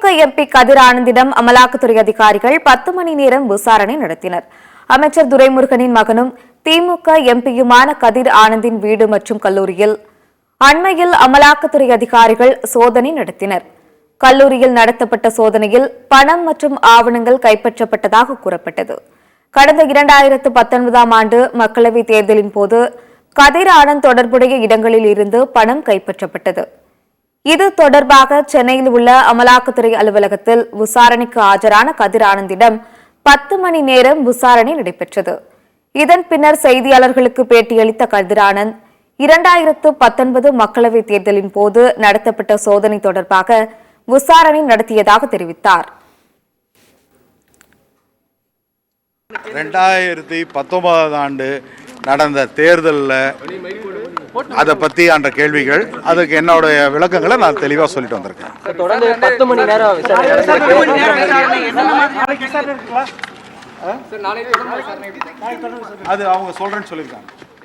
திமுக MP கதிர் ஆனந்திடம் அமலாக்கத்துறை அதிகாரிகள் 10 மணி நேரம் விசாரணை நடத்தினர். அமைச்சர் துரைமுருகனின் மகனும் திமுக எம்பியுமான கதிர் ஆனந்தின் வீடு மற்றும் கல்லூரியில் அண்மையில் அமலாக்கத்துறை அதிகாரிகள் சோதனை நடத்தினர். கல்லூரியில் நடத்தப்பட்ட சோதனையில் பணம் மற்றும் ஆவணங்கள் கைப்பற்றப்பட்டதாக கூறப்பட்டது. கடந்த 2019ஆம் ஆண்டு மக்களவைத் தேர்தலின் போது கதிர் ஆனந்த் தொடர்புடைய இடங்களில் இருந்து பணம் கைப்பற்றப்பட்டது. இது தொடர்பாக சென்னையில் உள்ள அமலாக்கத்துறை அலுவலகத்தில் விசாரணைக்கு ஆஜரான கதிர் ஆனந்திடம் 10 மணி நேரம் விசாரணை நடைபெற்றது. இதன் பின்னர் செய்தியாளர்களுக்கு பேட்டியளித்த கதிர் ஆனந்த் 2019 மக்களவைத் தேர்தலின் போது நடத்தப்பட்ட சோதனை தொடர்பாக விசாரணை நடத்தியதாக தெரிவித்தார். 2019 ஆண்டு நடந்த தேர்தலில் அதை பற்றி அந்த கேள்விகள், அதுக்கு என்னுடைய விளக்கங்களை நான் தெளிவாக சொல்லிட்டு வந்திருக்கேன். தொடர்ந்து 10 மணி நேரம் அது அவங்க சொல்றேன்னு சொல்லியிருக்காங்க.